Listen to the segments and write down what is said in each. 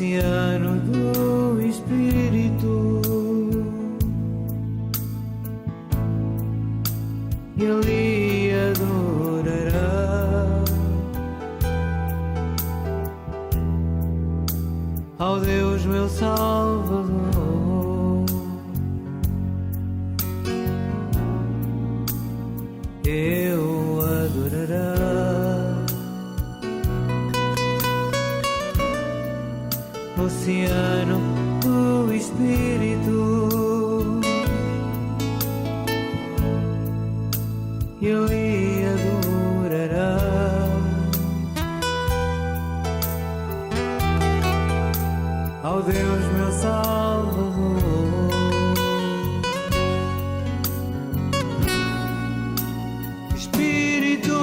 oceano do Espírito, ele adorará ao Deus meu Salvador. Eu adorará o oceano do Espírito, ele adorará ao Deus meu Salvador. Espírito,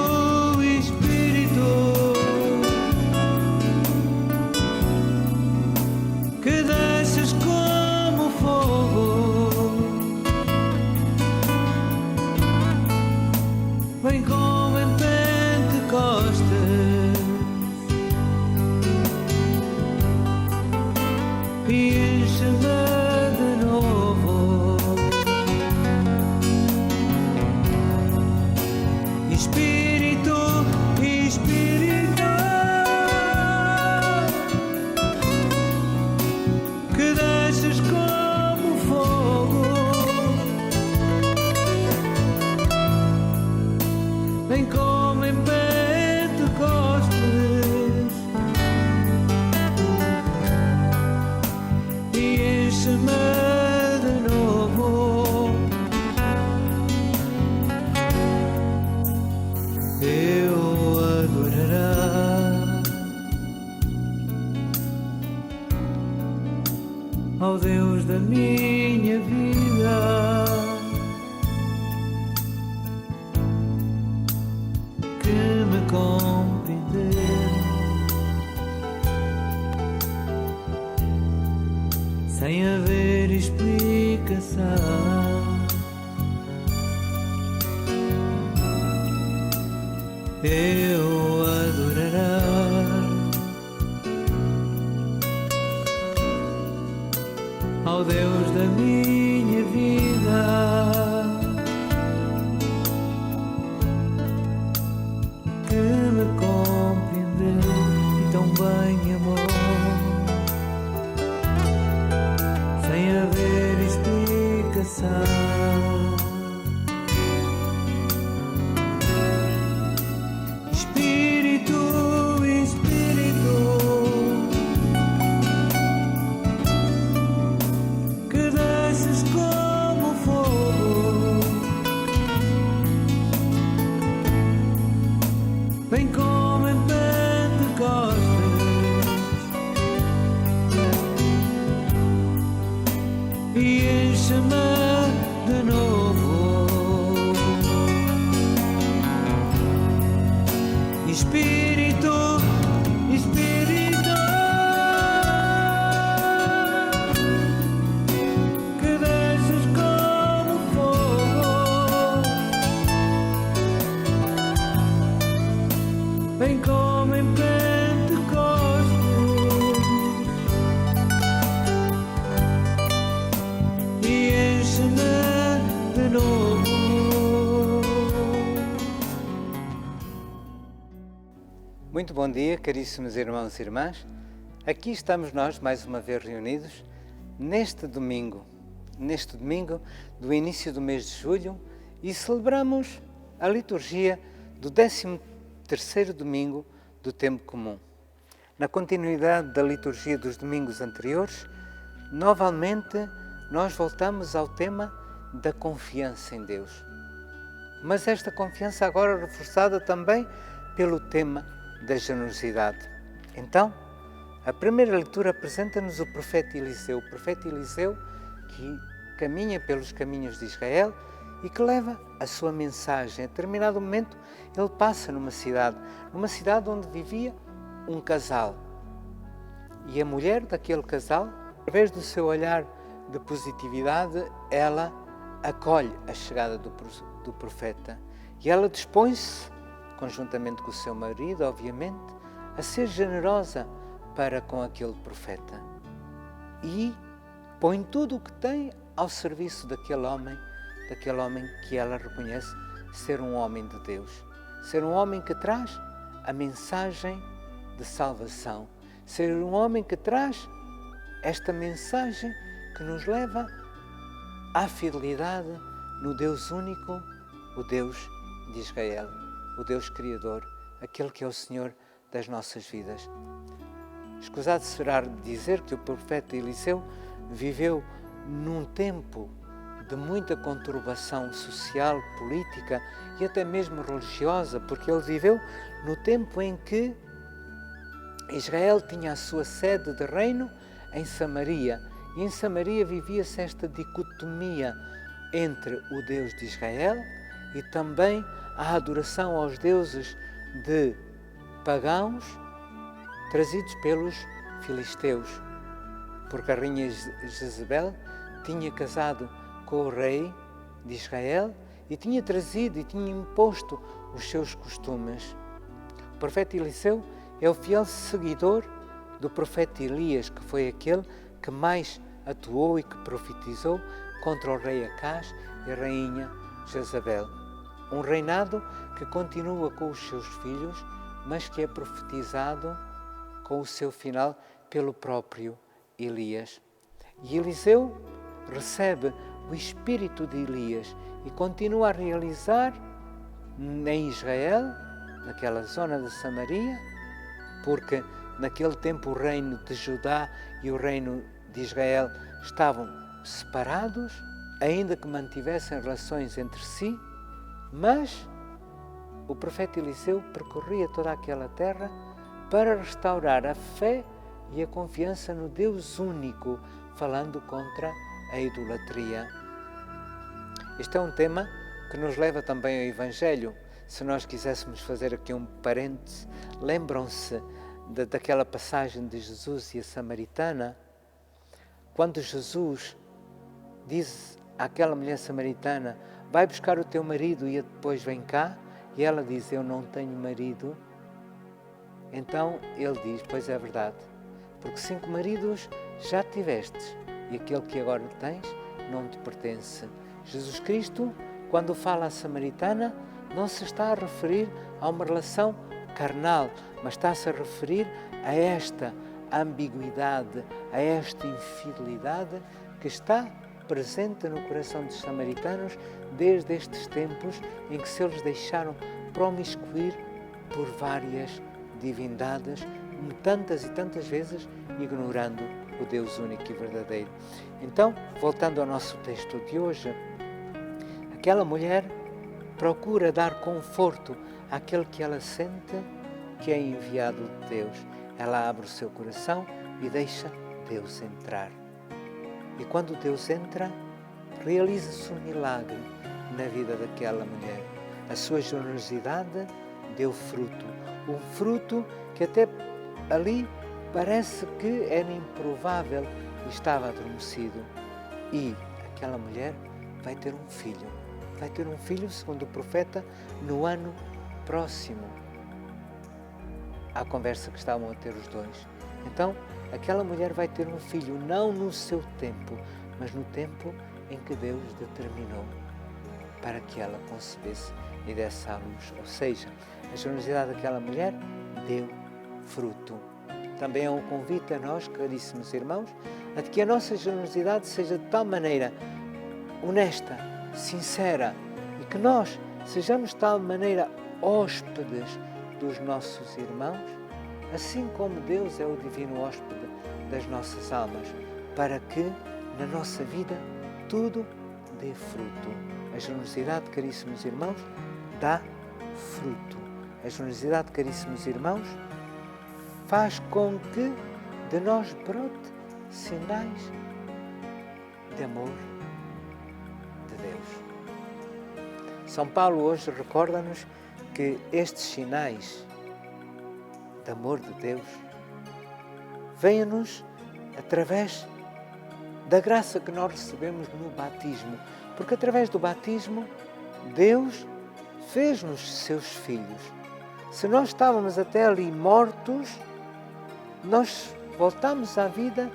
Espírito, que desces como fogo, vem como em Pentecostes, e enche-me de novo. Espírito, Espírito, que desces como fogo, vem como em Pentecostes, e enche-me de novo. Eu adorará ao Deus da minha vida, que me compreendeu sem haver explicação. Eu adorará ao Deus da minha vida, que me compreendeu e tão bem amou, sem haver explicação. Espírito, Espírito, que desces como fogo, vem como em Pentecostes, e enche-me de novo. Espírito, Espírito, que desces como fogo, vem como em Pentecostes, e enche-me de novo. Muito bom dia, caríssimos irmãos e irmãs. Aqui estamos nós mais uma vez reunidos neste domingo do início do mês de julho, e celebramos a liturgia do 13º domingo do tempo comum. Na continuidade da liturgia dos domingos anteriores, novamente nós voltamos ao tema da confiança em Deus. Mas esta confiança agora reforçada também pelo tema da generosidade. Então, a primeira leitura apresenta-nos o profeta Eliseu que caminha pelos caminhos de Israel e que leva a sua mensagem. A determinado momento, ele passa numa cidade onde vivia um casal. E a mulher daquele casal, através do seu olhar de positividade, ela acolhe a chegada do profeta. E ela dispõe-se, conjuntamente com o seu marido, obviamente, a ser generosa para com aquele profeta e põe tudo o que tem ao serviço daquele homem que ela reconhece ser um homem de Deus, ser um homem que traz a mensagem de salvação, ser um homem que traz esta mensagem que nos leva à fidelidade no Deus único, o Deus de Israel, o Deus Criador, aquele que é o Senhor das nossas vidas. Escusado será dizer que o profeta Eliseu viveu num tempo de muita conturbação social, política e até mesmo religiosa, porque ele viveu no tempo em que Israel tinha a sua sede de reino em Samaria, e em Samaria vivia-se esta dicotomia entre o Deus de Israel e também a adoração aos deuses de pagãos trazidos pelos filisteus, porque a rainha Jezebel tinha casado com o rei de Israel e tinha trazido e tinha imposto os seus costumes. O profeta Eliseu é o fiel seguidor do profeta Elias, que foi aquele que mais atuou e que profetizou contra o rei Acaz e a rainha Jezabel. Um reinado que continua com os seus filhos, mas que é profetizado com o seu final pelo próprio Elias. E Eliseu recebe o espírito de Elias e continua a realizar em Israel, naquela zona de Samaria, porque naquele tempo o reino de Judá e o reino de Israel estavam separados, ainda que mantivessem relações entre si, mas o profeta Eliseu percorria toda aquela terra para restaurar a fé e a confiança no Deus único, falando contra a idolatria. Este é um tema que nos leva também ao Evangelho. Se nós quiséssemos fazer aqui um parêntese, lembram-se daquela passagem de Jesus e a samaritana, quando Jesus diz àquela mulher samaritana: vai buscar o teu marido e depois vem cá, e ela diz: eu não tenho marido. Então ele diz: pois é verdade, porque 5 maridos já tivestes e aquele que agora tens não te pertence. Jesus Cristo, quando fala à samaritana, não se está a referir a uma relação carnal, mas está-se a referir a esta ambiguidade, a esta infidelidade que está presente no coração dos samaritanos desde estes tempos em que se eles deixaram promiscuir por várias divindades, tantas e tantas vezes ignorando o Deus único e verdadeiro. Então, voltando ao nosso texto de hoje, aquela mulher procura dar conforto àquele que ela sente que é enviado de Deus. Ela abre o seu coração e deixa Deus entrar. E quando Deus entra, realiza-se um milagre na vida daquela mulher. A sua generosidade deu fruto. Um fruto que até ali parece que era improvável e estava adormecido. E aquela mulher vai ter um filho. Vai ter um filho, segundo o profeta, no ano próximo à conversa que estavam a ter os dois. Então, aquela mulher vai ter um filho, não no seu tempo, mas no tempo em que Deus determinou para que ela concebesse e desse à luz. Ou seja, a generosidade daquela mulher deu fruto. Também é um convite a nós, caríssimos irmãos, a que a nossa generosidade seja de tal maneira honesta, sincera, e que nós sejamos de tal maneira hóspedes dos nossos irmãos, assim como Deus é o divino hóspede das nossas almas, para que na nossa vida tudo dê fruto. A generosidade, caríssimos irmãos, dá fruto. A generosidade, caríssimos irmãos, faz com que de nós brote sinais de amor de Deus. São Paulo hoje recorda-nos que estes sinais de amor de Deus vêm-nos através da graça que nós recebemos no batismo, porque através do batismo Deus fez-nos seus filhos. Se nós estávamos até ali mortos, nós voltamos à vida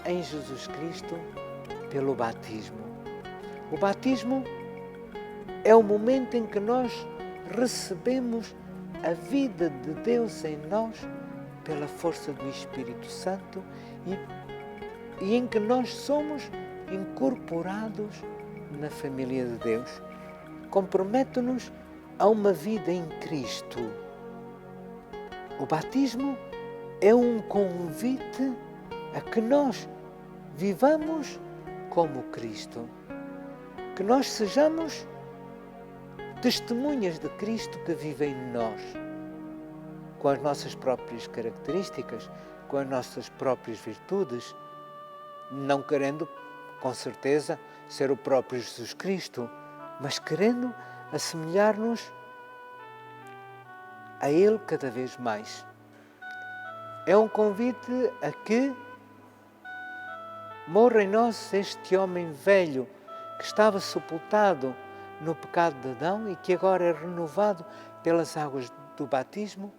em Jesus Cristo pelo batismo. O batismo é o momento em que nós recebemos a vida de Deus em nós pela força do Espírito Santo e em que nós somos incorporados na família de Deus. Compromete-nos a uma vida em Cristo. O batismo é um convite a que nós vivamos como Cristo, que nós sejamos testemunhas de Cristo que vive em nós, com as nossas próprias características, com as nossas próprias virtudes, não querendo, com certeza, ser o próprio Jesus Cristo, mas querendo assemelhar-nos a Ele cada vez mais. É um convite a que morra em nós este homem velho que estava sepultado no pecado de Adão e que agora é renovado pelas águas do batismo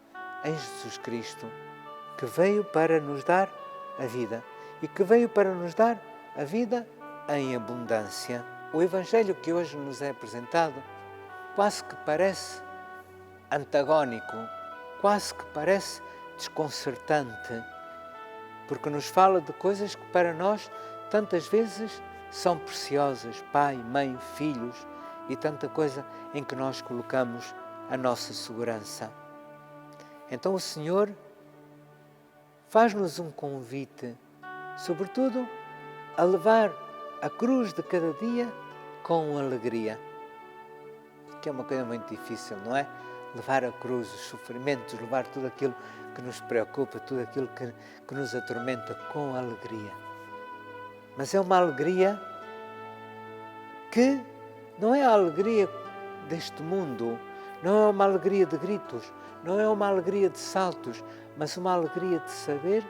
em Jesus Cristo, que veio para nos dar a vida e que veio para nos dar a vida em abundância. O Evangelho que hoje nos é apresentado quase que parece antagónico, quase que parece desconcertante, porque nos fala de coisas que para nós tantas vezes são preciosas, pai, mãe, filhos e tanta coisa em que nós colocamos a nossa segurança. Então o Senhor faz-nos um convite, sobretudo a levar a cruz de cada dia com alegria, que é uma coisa muito difícil, não é? Levar a cruz, os sofrimentos, levar tudo aquilo que nos preocupa, tudo aquilo que nos atormenta com alegria. Mas é uma alegria que não é a alegria deste mundo, não é uma alegria de gritos, não é uma alegria de saltos, mas uma alegria de saber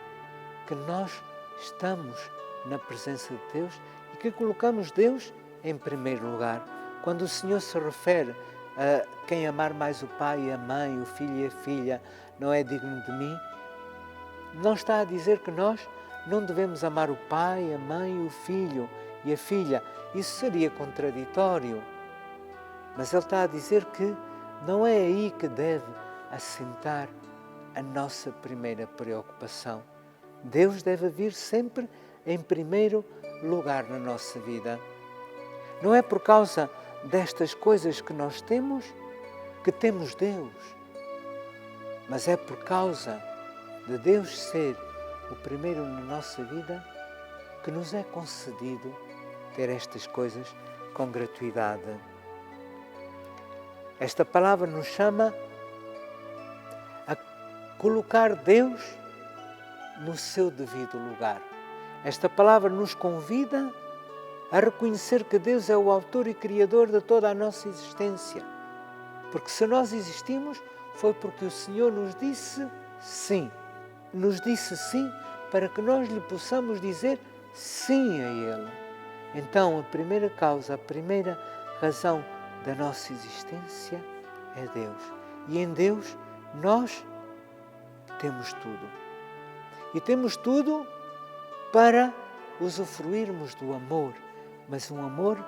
que nós estamos na presença de Deus e que colocamos Deus em primeiro lugar. Quando o Senhor se refere a quem amar mais o pai e a mãe, o filho e a filha, não é digno de mim, não está a dizer que nós não devemos amar o pai, a mãe, o filho e a filha. Isso seria contraditório. Mas Ele está a dizer que não é aí que deve assentar a nossa primeira preocupação. Deus deve vir sempre em primeiro lugar na nossa vida. Não é por causa destas coisas que nós temos que temos Deus, mas é por causa de Deus ser o primeiro na nossa vida que nos é concedido ter estas coisas com gratuidade. Esta palavra nos chama a colocar Deus no seu devido lugar. Esta palavra nos convida a reconhecer que Deus é o autor e criador de toda a nossa existência. Porque se nós existimos, foi porque o Senhor nos disse sim. Nos disse sim para que nós lhe possamos dizer sim a Ele. Então, a primeira causa, a primeira razão da nossa existência é Deus. E em Deus nós temos tudo. E temos tudo para usufruirmos do amor, mas um amor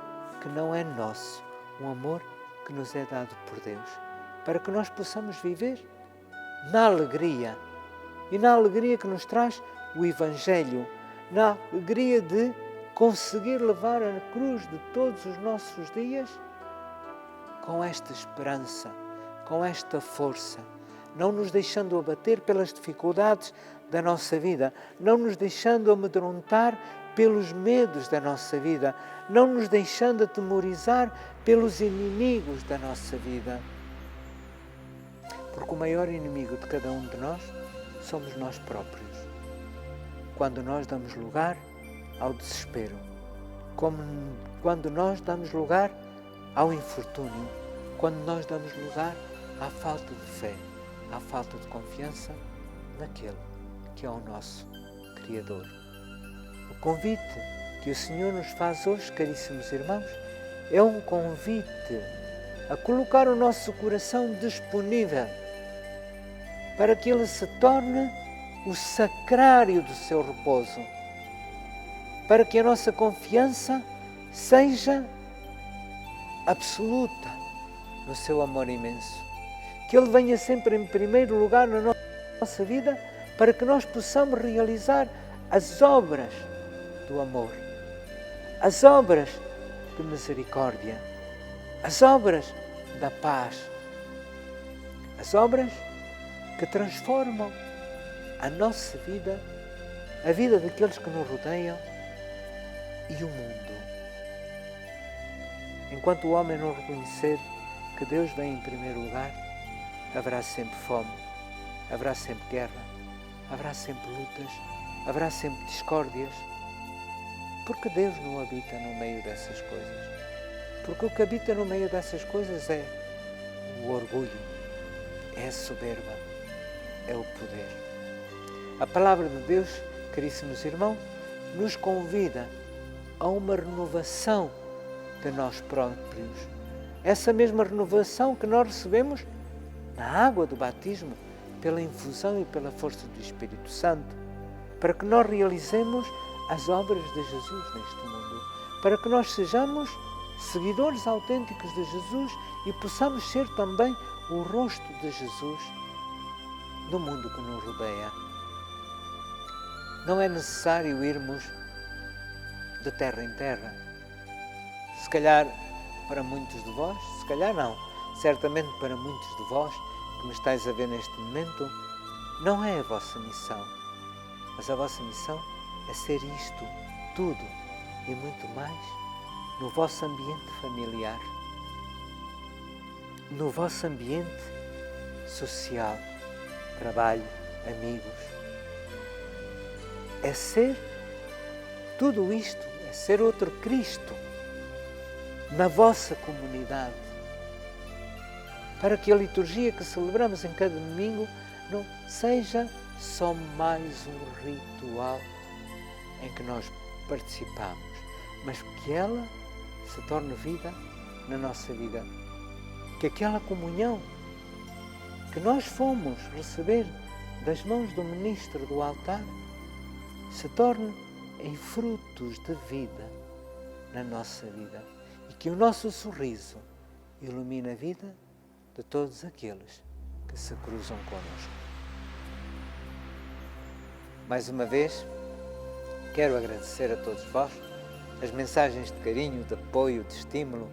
que não é nosso, um amor que nos é dado por Deus, para que nós possamos viver na alegria, e na alegria que nos traz o Evangelho, na alegria de conseguir levar a cruz de todos os nossos dias com esta esperança, com esta força, não nos deixando abater pelas dificuldades da nossa vida, não nos deixando amedrontar pelos medos da nossa vida, não nos deixando atemorizar pelos inimigos da nossa vida. Porque o maior inimigo de cada um de nós somos nós próprios. Quando nós damos lugar ao desespero, quando nós damos lugar ao infortúnio, quando nós damos lugar à falta de fé, à falta de confiança naquele que é o nosso Criador. O convite que o Senhor nos faz hoje, caríssimos irmãos, é um convite a colocar o nosso coração disponível para que Ele se torne o sacrário do seu repouso, para que a nossa confiança seja absoluta no seu amor imenso. Que Ele venha sempre em primeiro lugar na nossa vida, para que nós possamos realizar as obras do amor, as obras de misericórdia, as obras da paz, as obras que transformam a nossa vida, a vida daqueles que nos rodeiam e o mundo. Enquanto o homem não reconhecer que Deus vem em primeiro lugar, haverá sempre fome, haverá sempre guerra, haverá sempre lutas, haverá sempre discórdias, porque Deus não habita no meio dessas coisas. Porque o que habita no meio dessas coisas é o orgulho, é a soberba, é o poder. A palavra de Deus, caríssimos irmãos, nos convida a uma renovação de nós próprios. Essa mesma renovação que nós recebemos na água do batismo, pela infusão e pela força do Espírito Santo, para que nós realizemos as obras de Jesus neste mundo, para que nós sejamos seguidores autênticos de Jesus e possamos ser também o rosto de Jesus no mundo que nos rodeia. Não é necessário irmos de terra em terra. Se calhar para muitos de vós, se calhar não, certamente para muitos de vós que me estáis a ver neste momento, não é a vossa missão, mas a vossa missão é ser isto, tudo e muito mais no vosso ambiente familiar, no vosso ambiente social, trabalho, amigos. É ser tudo isto, é ser outro Cristo na vossa comunidade, para que a liturgia que celebramos em cada domingo não seja só mais um ritual em que nós participamos, mas que ela se torne vida na nossa vida. Que aquela comunhão que nós fomos receber das mãos do ministro do altar se torne em frutos de vida na nossa vida e que o nosso sorriso ilumine a vida de todos aqueles que se cruzam connosco. Mais uma vez, quero agradecer a todos vós as mensagens de carinho, de apoio, de estímulo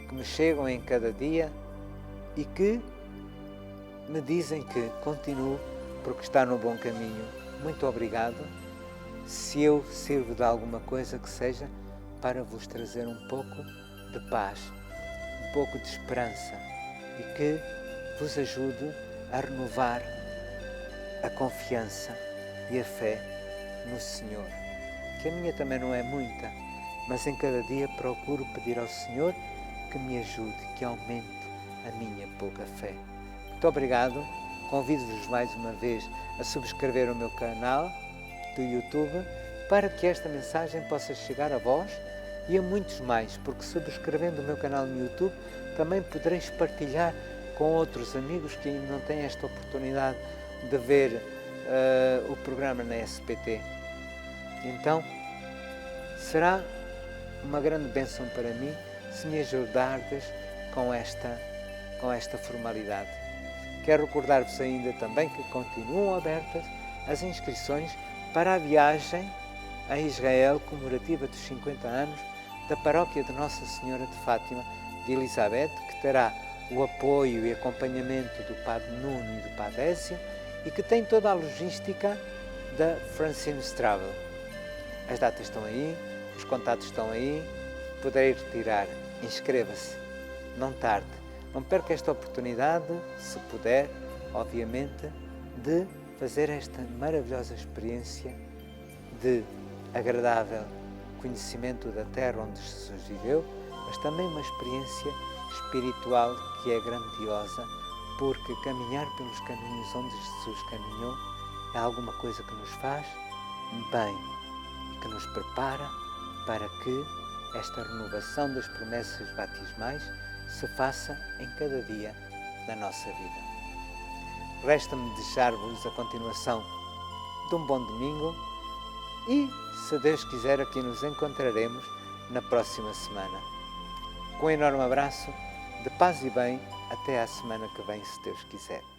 que me chegam em cada dia e que me dizem que continuo porque está no bom caminho. Muito obrigado. Se eu sirvo de alguma coisa, que seja para vos trazer um pouco de paz, um pouco de esperança e que vos ajude a renovar a confiança e a fé no Senhor. Que a minha também não é muita, mas em cada dia procuro pedir ao Senhor que me ajude, que aumente a minha pouca fé. Muito obrigado. Convido-vos mais uma vez a subscrever o meu canal do YouTube para que esta mensagem possa chegar a vós e a muitos mais, porque subscrevendo o meu canal no YouTube também podereis partilhar com outros amigos que ainda não têm esta oportunidade de ver o programa na SPT. Então, será uma grande bênção para mim se me ajudardes com esta formalidade. Quero recordar-vos ainda também que continuam abertas as inscrições para a viagem a Israel comemorativa dos 50 anos da Paróquia de Nossa Senhora de Fátima de Elizabeth, que terá o apoio e acompanhamento do Padre Nuno e do Padre Écio e que tem toda a logística da Francine's Travel. As datas estão aí, os contatos estão aí, poderei retirar. Inscreva-se, não tarde. Não perca esta oportunidade, se puder, obviamente, de fazer esta maravilhosa experiência de agradável conhecimento da terra onde Jesus viveu, mas também uma experiência espiritual que é grandiosa, porque caminhar pelos caminhos onde Jesus caminhou é alguma coisa que nos faz bem e que nos prepara para que esta renovação das promessas batismais se faça em cada dia da nossa vida. Resta-me desejar-vos a continuação de um bom domingo e, se Deus quiser, aqui nos encontraremos na próxima semana. Com um enorme abraço, de paz e bem, até à semana que vem, se Deus quiser.